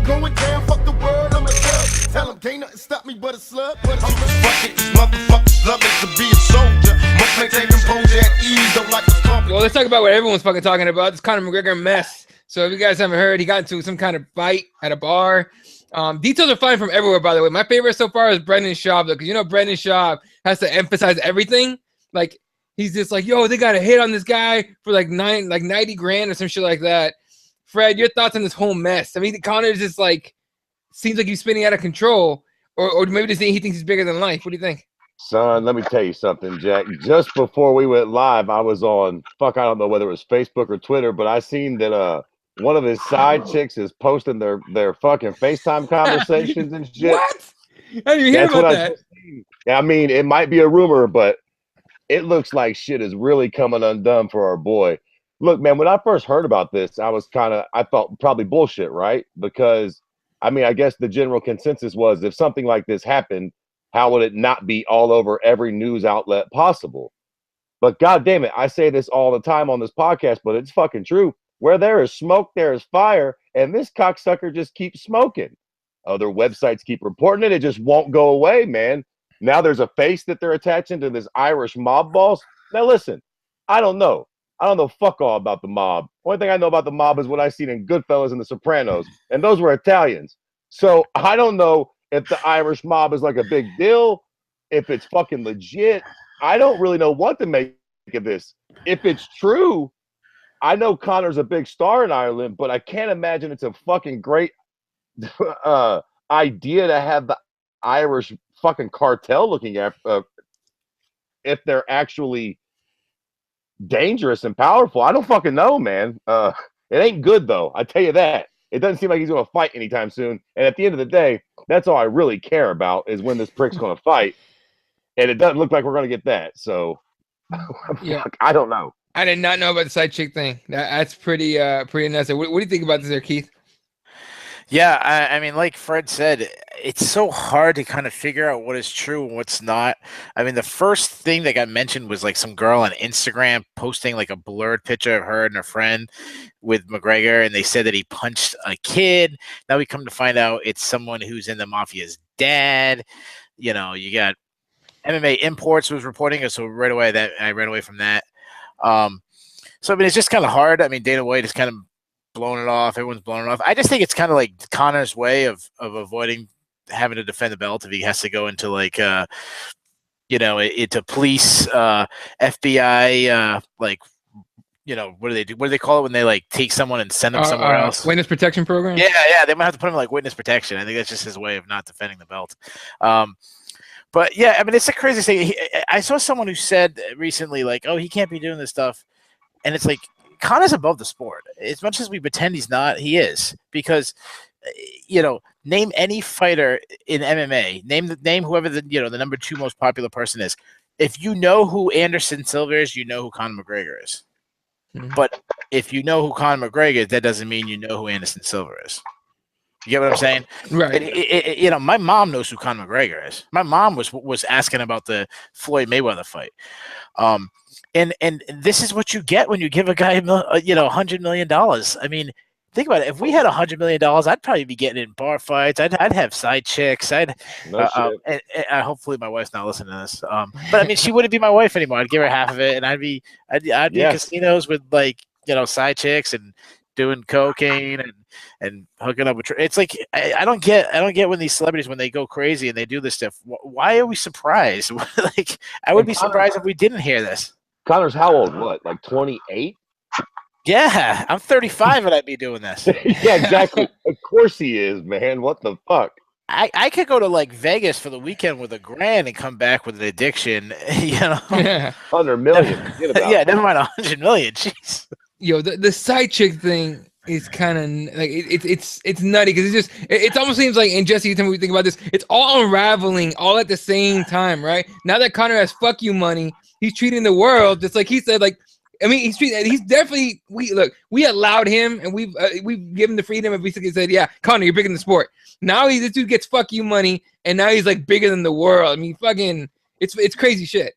going down, fuck the world, I'm a thug. Tell them can't nothing stop me but a slug. But I'm fucking these motherfuckers loving to be a soldier. Must maintain composure at ease, don't like the pump. Well, let's talk about what everyone's fucking talking about. This Conor McGregor mess. So if you guys haven't heard, he got into some kind of fight at a bar. Details are flying from everywhere, by the way. My favorite so far is Brendan Schaub, though, because you know Brendan Schaub has to emphasize everything. Like, he's just like, yo, they got a hit on this guy for like 90 grand or some shit like that. Fred, your thoughts on this whole mess? I mean, Conor's just like, seems like he's spinning out of control, or maybe he thinks he's bigger than life. What do you think? Son, let me tell you something, Jack. Just before we went live, I was on, I don't know whether it was Facebook or Twitter, but I seen that one of his side chicks is posting their fucking FaceTime conversations and shit. What? How do you hear about that? I mean, it might be a rumor, but it looks like shit is really coming undone for our boy. Look, man, when I first heard about this, I thought probably bullshit, right? Because, I mean, I guess the general consensus was if something like this happened, how would it not be all over every news outlet possible? But God damn it, I say this all the time on this podcast, but it's fucking true. Where there is smoke, there is fire, and this cocksucker just keeps smoking. Other websites keep reporting it. It just won't go away, man. Now there's a face that they're attaching to this Irish mob boss. Now listen, I don't know fuck all about the mob. Only thing I know about the mob is what I seen in Goodfellas and The Sopranos, and those were Italians. So I don't know if the Irish mob is like a big deal, if it's fucking legit. I don't really know what to make of this. If it's true, I know Conor's a big star in Ireland, but I can't imagine it's a fucking great idea to have the Irish fucking cartel looking at if they're actually dangerous and powerful. I don't fucking know, man. It ain't good though. I tell you that. It doesn't seem like he's going to fight anytime soon. And at the end of the day, that's all I really care about is when this prick's going to fight. And it doesn't look like we're going to get that. So, Yeah. I don't know. I did not know about the side chick thing. That's pretty nuts. What do you think about this there, Keith? Yeah, I mean, like Fred said, it's so hard to kind of figure out what is true and what's not. I mean, the first thing that got mentioned was like some girl on Instagram posting like a blurred picture of her and her friend with McGregor, and they said that he punched a kid. Now we come to find out it's someone who's in the mafia's dad. You know, you got MMA Imports was reporting it, so right away that I ran away from that. So I mean, it's just kind of hard. I mean, Dana White is kind of blowing it off. Everyone's blowing it off. I just think it's kind of like Conor's way of avoiding having to defend the belt if he has to go into like into police FBI like what do they do? What do they call it when they like take someone and send them somewhere else? Witness protection program? Yeah, they might have to put him in like witness protection. I think that's just his way of not defending the belt. But yeah, I mean, it's the craziest thing. I saw someone who said recently, like, oh, he can't be doing this stuff. And it's like, Conor's above the sport. As much as we pretend he's not, he is. Because, name any fighter in MMA. Name whoever the number 2 most popular person is. If you know who Anderson Silva is, you know who Conor McGregor is. Mm-hmm. But if you know who Conor McGregor is, that doesn't mean you know who Anderson Silva is. You get what I'm saying? Right. My mom knows who Conor McGregor is. My mom was asking about the Floyd Mayweather fight. And this is what you get when you give a guy, $100 million. I mean, think about it. If we had $100 million, I'd probably be getting in bar fights. I'd have side chicks. And hopefully my wife's not listening to this. But I mean, she wouldn't be my wife anymore. I'd give her half of it, and I'd be in casinos with side chicks and doing cocaine and hooking up with. It's like I don't get when these celebrities, when they go crazy and they do this stuff. Why are we surprised? Like, I would be surprised if we didn't hear this. Conor's how old? What, like 28? Yeah, I'm 35 and I'd be doing this. Yeah, exactly. Of course he is, man. What the fuck? I could go to like Vegas for the weekend with $1,000 and come back with an addiction. Yeah. $100 million. Yeah, never mind $100 million. Jeez. Yo, the side chick thing is kind of like it's nutty because it almost seems like, and Jesse, you tell me what you think about this. It's all unraveling all at the same time, right? Now that Conor has fuck you money, he's treating the world just like he said. Like, I mean, he's definitely we allowed him and we've given the freedom and basically said, yeah, Conor, you're big in the sport. Now this dude gets fuck you money and now he's like bigger than the world. I mean, fucking, it's crazy shit.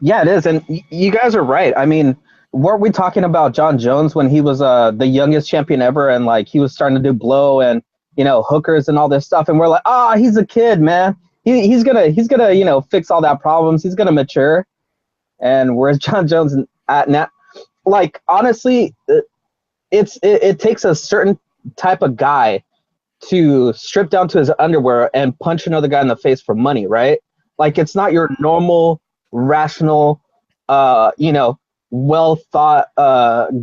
Yeah, it is, and you guys are right. I mean, weren't we talking about John Jones when he was the youngest champion ever, and like he was starting to do blow and hookers and all this stuff, and we're like, he's a kid, man. He's gonna fix all that problems. He's gonna mature. And where's John Jones at now? Like honestly, it takes a certain type of guy to strip down to his underwear and punch another guy in the face for money, right? Like it's not your normal, rational, well thought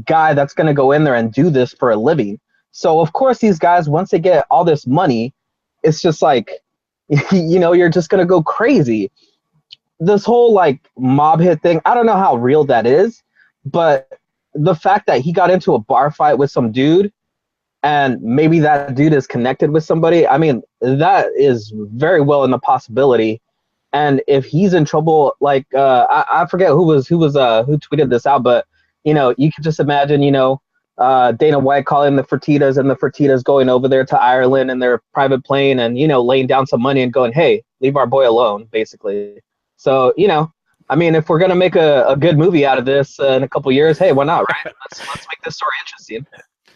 guy that's gonna go in there and do this for a living. So of course these guys, once they get all this money, it's just like, you're just gonna go crazy. This whole like mob hit thing, I don't know how real that is, but the fact that he got into a bar fight with some dude and maybe that dude is connected with somebody, I mean, that is very well in the possibility. And if he's in trouble, like I forget who tweeted this out, but you can just imagine, Dana White calling the Fertittas and the Fertittas going over there to Ireland in their private plane and laying down some money and going, hey, leave our boy alone, basically. So I mean, if we're gonna make a good movie out of this in a couple years, hey, why not, right? Let's make this story interesting.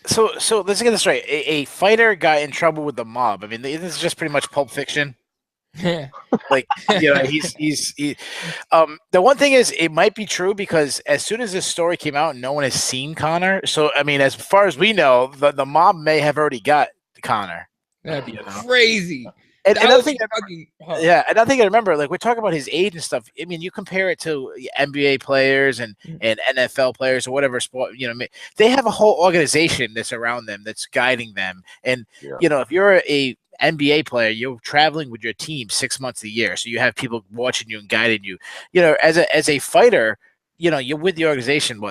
So let's get this right. A fighter got in trouble with the mob. I mean, this is just pretty much Pulp Fiction. Like he's the one thing is it might be true because as soon as this story came out, no one has seen Conor. So I mean, as far as we know, the mob may have already got Conor. That'd be crazy. And another thing I remember, like we're talking about his age and stuff. I mean, you compare it to NBA players and NFL players or whatever sport, they have a whole organization that's around them, that's guiding them. And, if you're a NBA player, you're traveling with your team 6 months a year. So you have people watching you and guiding you, as a fighter, you're with the organization,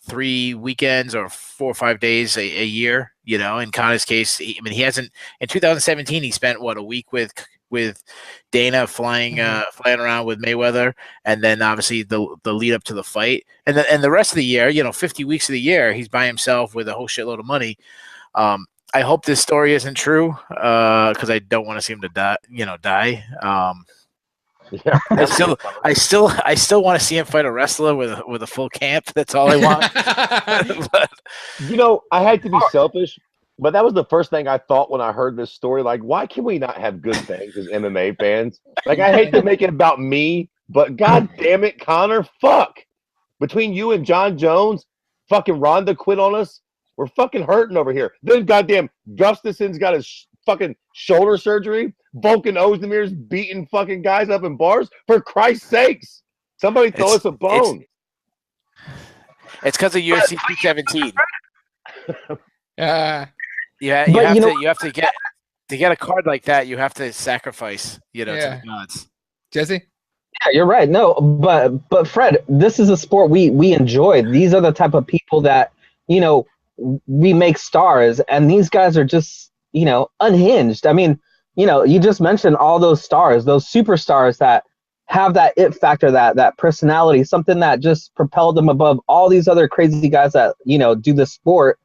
3 weekends or 4 or 5 days a year, in Conor's case. He hasn't, in 2017, he spent a week with Dana flying around with Mayweather. And then obviously the lead up to the fight. And the rest of the year, 50 weeks of the year, he's by himself with a whole shitload of money. I hope this story isn't true because I don't want to see him to die. Yeah. I still want to see him fight a wrestler with a full camp. That's all I want. But, I hate to be selfish, but that was the first thing I thought when I heard this story. Like, why can we not have good things as MMA fans? Like, I hate to make it about me, but god damn it, Conor, fuck. Between you and John Jones, fucking Ronda quit on us. We're fucking hurting over here. Then goddamn Gustafson's got his fucking shoulder surgery. Volkan Ozdemir's beating fucking guys up in bars. For Christ's sakes, somebody throw us a bone. It's because of UFC 217. You have to get a card like that. You have to sacrifice, to the gods. Jesse? Yeah, you're right. No, but Fred, this is a sport we enjoy. These are the type of people that we make stars, and these guys are just unhinged. I mean, you just mentioned all those stars, those superstars that have that it factor, that personality, something that just propelled them above all these other crazy guys that do the sport.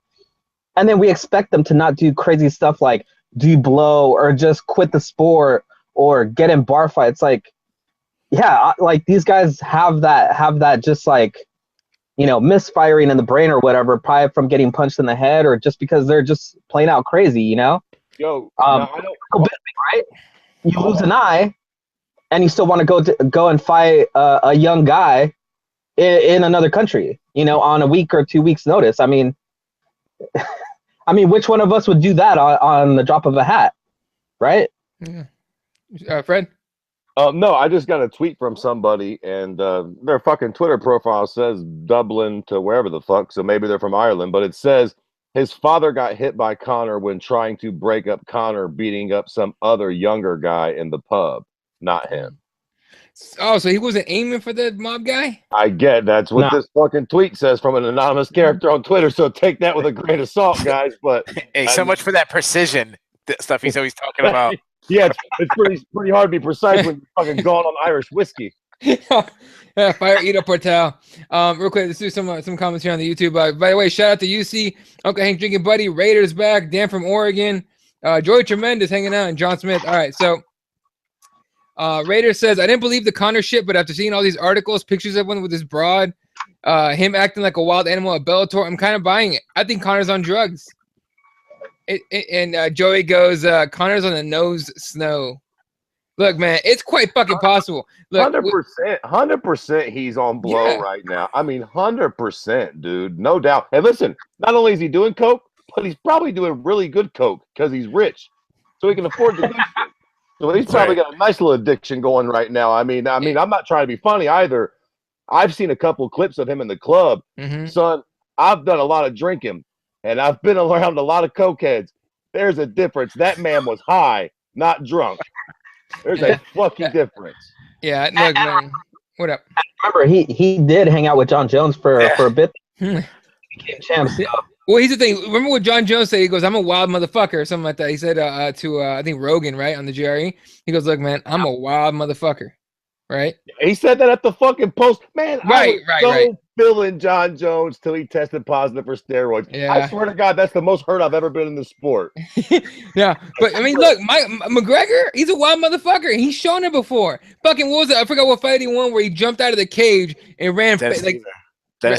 And then we expect them to not do crazy stuff like do blow or just quit the sport or get in bar fights. Like, yeah, like these guys have that just like misfiring in the brain or whatever, probably from getting punched in the head or just because they're just plain out crazy, Yo, right? You lose an eye, and you still want to go and fight a young guy in another country, on a week or 2 weeks' notice. I mean, which one of us would do that on the drop of a hat, right? Yeah. Fred? No, I just got a tweet from somebody, and their fucking Twitter profile says Dublin to wherever the fuck, so maybe they're from Ireland, but it says his father got hit by Conor when trying to break up Conor beating up some other younger guy in the pub, not him. Oh, so he wasn't aiming for the mob guy? I get that's what this fucking tweet says from an anonymous character on Twitter, so take that with a grain of salt, guys. But hey, so much for that precision stuff he's always talking about. Yeah, it's pretty hard to be precise when you're fucking going on Irish whiskey. Yeah, fire Ida Portal. Real quick, let's do some comments here on the YouTube. By the way, shout out to UC, Uncle Hank Drinking Buddy, Raiders back, Dan from Oregon, Joey Tremendous hanging out, and John Smith. All right, so Raiders says, I didn't believe the Conor shit, but after seeing all these articles, pictures of one with his broad, him acting like a wild animal at Bellator. I'm kind of buying it. I think Conor's on drugs. And Joey goes, Conor's on the nose snow. Look, man, it's quite fucking possible. Look, 100% he's on blow right now. I mean, 100%, dude. No doubt. And listen, not only is he doing coke, but he's probably doing really good coke because he's rich. So he can afford the good shit. So he's probably got a nice little addiction going right now. I mean, I'm not trying to be funny either. I've seen a couple clips of him in the club. Son, I've done a lot of drinking, and I've been around a lot of cokeheads. There's a difference. That man was high, not drunk. There's a fucking difference. Yeah, look, man. What up? Remember, he did hang out with John Jones for a bit. Became champs. So. Well, here's the thing. Remember what John Jones said? He goes, "I'm a wild motherfucker," or something like that. He said to I think Rogan, right, on the GRE. He goes, "Look, man, I'm a wild motherfucker." Right? He said that at the fucking post. Man, right. Feeling John Jones till he tested positive for steroids. Yeah. I swear to God, that's the most hurt I've ever been in the sport. Yeah, but I mean, look, McGregor, he's a wild motherfucker. He's shown it before. Fucking, what was it? I forgot what fight he won where he jumped out of the cage and ran. Dennis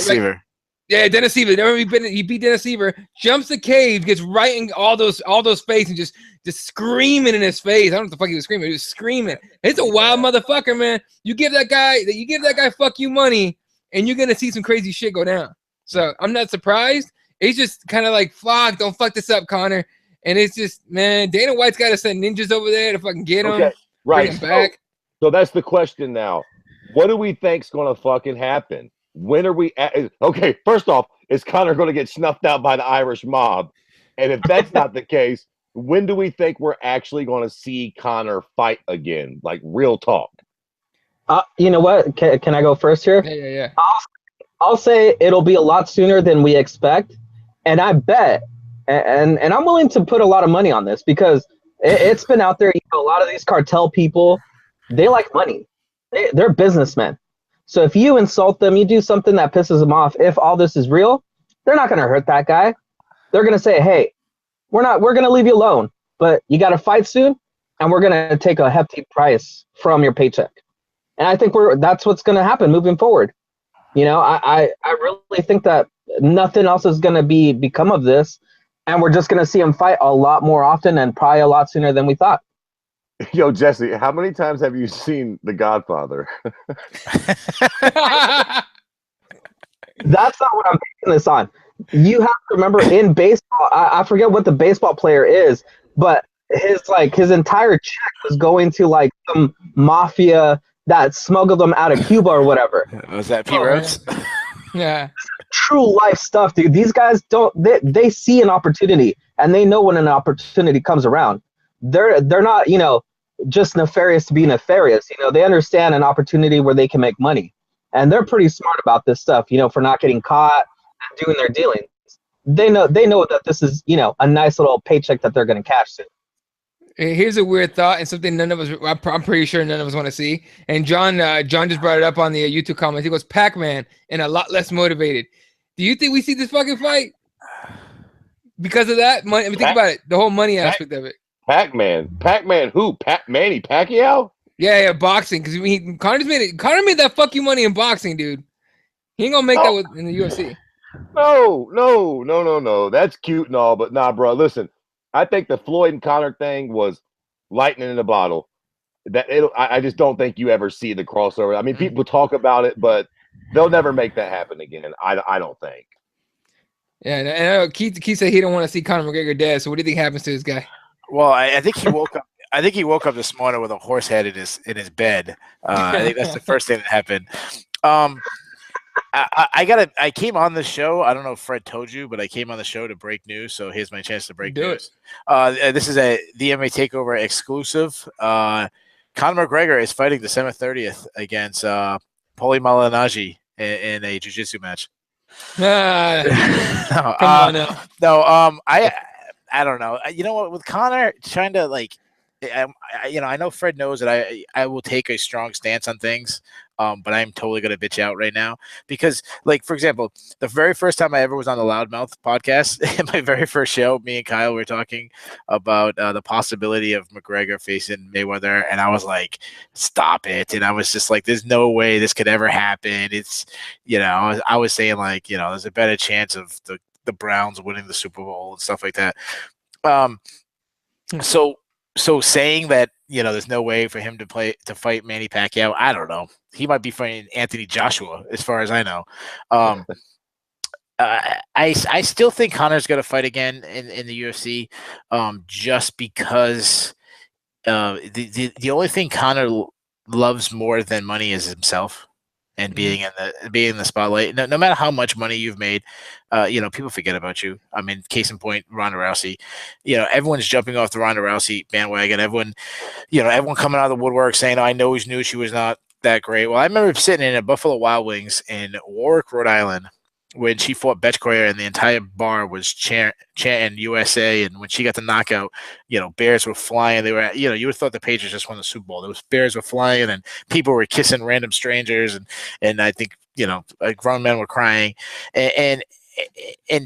Seaver. Yeah, Dennis Seaver. He beat Dennis Seaver, jumps the cage, gets right in all those face and just screaming in his face. I don't know what the fuck he was screaming. He was screaming. It's a wild motherfucker, man. You give that guy fuck you money, and you're gonna see some crazy shit go down. So I'm not surprised. It's just kind of like, fuck, don't fuck this up, Conor. And it's just, man, Dana White's got to send ninjas over there to fucking get him. Okay, right. Bring him back. So that's the question now. What do we think's gonna fucking happen? When are we at? Okay, first off, is Conor going to get snuffed out by the Irish mob? And if that's not the case, when do we think we're actually going to see Conor fight again? Like, real talk. You know what? Can I go first here? Yeah. I'll say it'll be a lot sooner than we expect. And I bet, and I'm willing to put a lot of money on this because it's been out there. You know, a lot of these cartel people, they like money. They're businessmen. So if you insult them, you do something that pisses them off, if all this is real, they're not going to hurt that guy. They're going to say, hey, we're going to leave you alone, but you got to fight soon, and we're going to take a hefty price from your paycheck. And I think that's what's going to happen moving forward. You know, I really think that nothing else is going to become of this, and we're just going to see him fight a lot more often and probably a lot sooner than we thought. Yo, Jesse, how many times have you seen The Godfather? That's not what I'm basing this on. You have to remember in baseball, I forget what the baseball player is, but his entire check was going to like some mafia that smuggled them out of Cuba or whatever. Was that Pete Rose? Yeah. True life stuff, dude. These guys they see an opportunity and they know when an opportunity comes around. They're not, you know, just nefarious to be nefarious. You know, they understand an opportunity where they can make money. And they're pretty smart about this stuff, you know, for not getting caught and doing their dealings. They know that this is, you know, a nice little paycheck that they're going to cash soon. Here's a weird thought and something I'm pretty sure none of us want to see. And John just brought it up on the YouTube comments. He goes, Pac-Man and a lot less motivated. Do you think we see this fucking fight because of that? Money? I mean, think about it. The whole money aspect of it. Pac-Man who? Manny Pacquiao? Yeah, boxing. Because Conor made that fuck you money in boxing, dude. He ain't gonna make that in the UFC. No. That's cute and all, but nah, bro. Listen, I think the Floyd and Conor thing was lightning in a bottle. I just don't think you ever see the crossover. I mean, people talk about it, but they'll never make that happen again. I don't think. Yeah, and I know Keith said he don't want to see Conor McGregor dead. So what do you think happens to this guy? Well, I think he woke up. I think he woke up this morning with a horse head in his bed. I think that's the first thing that happened. I came on the show. I don't know if Fred told you, but I came on the show to break news. So here's my chance to break news. This is the MMA Takeover exclusive. Conor McGregor is fighting December 30th against Paulie Malignaggi in a jiu-jitsu match. Come on now. No, I don't know. You know what? With Conor trying to like, I know Fred knows that I will take a strong stance on things, but I'm totally gonna bitch out right now because, like, for example, the very first time I ever was on the Loudmouth podcast, in my very first show, me and Kyle were talking about the possibility of McGregor facing Mayweather, and I was like, "Stop it!" And I was just like, "There's no way this could ever happen." It's, I was saying like, there's a better chance of the Browns winning the Super Bowl and stuff like that. So saying that, there's no way for him to fight Manny Pacquiao, I don't know. He might be fighting Anthony Joshua, as far as I know. I still think Conor's going to fight again in the UFC, just because the only thing Conor loves more than money is himself. And being in the spotlight, no matter how much money you've made, people forget about you. I mean, case in point, Ronda Rousey. Everyone's jumping off the Ronda Rousey bandwagon. Everyone coming out of the woodwork saying, "Oh, I know knew she was not that great." Well, I remember sitting in a Buffalo Wild Wings in Warwick, Rhode Island, when she fought Betchkoyer, and the entire bar was chanting USA. And when she got the knockout, bears were flying. They were, you would have thought the Patriots just won the Super Bowl. Those bears were flying, and people were kissing random strangers, and I think grown men were crying. And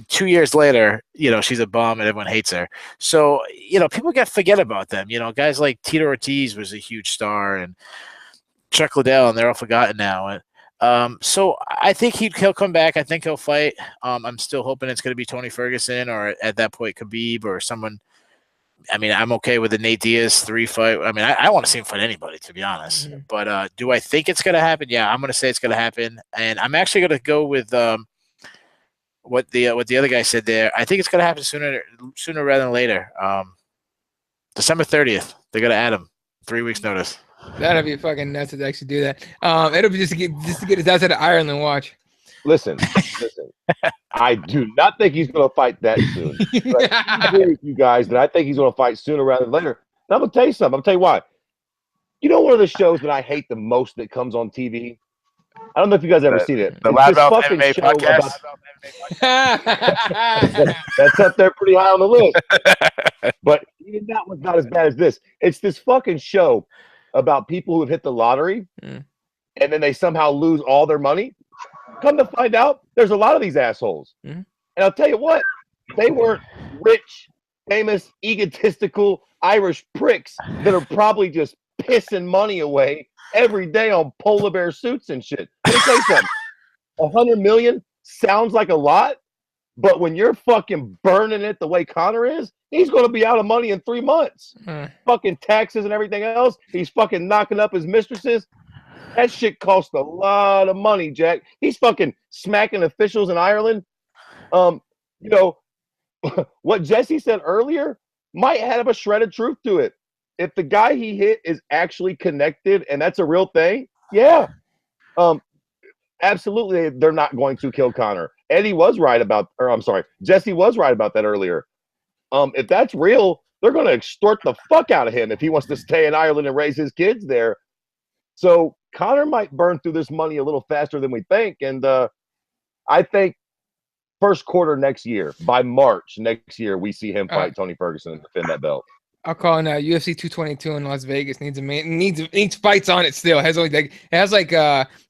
2 years later, she's a bum and everyone hates her. So people forget about them. Guys like Tito Ortiz was a huge star, and Chuck Liddell, and they're all forgotten now. So I think he'll come back. I think he'll fight. I'm still hoping it's going to be Tony Ferguson, or at that point Khabib, or someone. I mean, I'm okay with the Nate Diaz 3 fight. I mean, I want to see him fight anybody, to be honest. Mm-hmm. But do I think it's going to happen? Yeah, I'm going to say it's going to happen, and I'm actually going to go with what the other guy said there. I think it's going to happen sooner rather than later. December 30th. They're going to add him. 3 weeks notice. That'd be fucking nuts to actually do that. It'll be just to get his ass out of Ireland and watch. Listen. I do not think he's going to fight that soon. I agree with you guys that I think he's going to fight sooner rather than later. And I'm going to tell you something. I'm going to tell you why. One of the shows that I hate the most that comes on TV? I don't know if you guys ever seen it. The Loudmouth MMA podcast. That's up there pretty high on the list. But even that one's not as bad as this. It's this fucking show about people who have hit the lottery and then they somehow lose all their money. Come to find out, there's a lot of these assholes. And I'll tell you what, they weren't rich, famous, egotistical Irish pricks that are probably just pissing money away every day on polar bear suits and shit. Let me tell you something. 100 million sounds like a lot, but when you're fucking burning it the way Conor is, he's going to be out of money in 3 months. Fucking taxes and everything else. He's fucking knocking up his mistresses. That shit costs a lot of money, Jack. He's fucking smacking officials in Ireland. What Jesse said earlier might have a shred of truth to it. If the guy he hit is actually connected and that's a real thing, yeah. Absolutely, they're not going to kill Conor. Jesse was right about that earlier. If that's real, they're going to extort the fuck out of him if he wants to stay in Ireland and raise his kids there. So Conor might burn through this money a little faster than we think. And I think first quarter next year, by March next year, we see him fight Tony Ferguson and defend that belt. I'll call it UFC 222 in Las Vegas. Needs fights on it still. They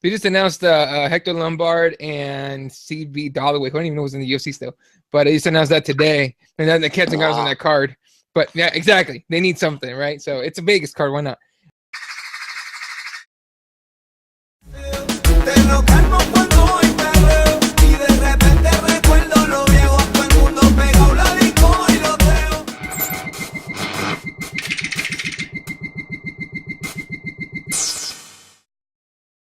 just announced Hector Lombard and CB Dollaway. I don't even know who's in the UFC still, but they just announced that today. And then the Kets and guys on that card. But yeah, exactly. They need something, right? So it's a Vegas card. Why not?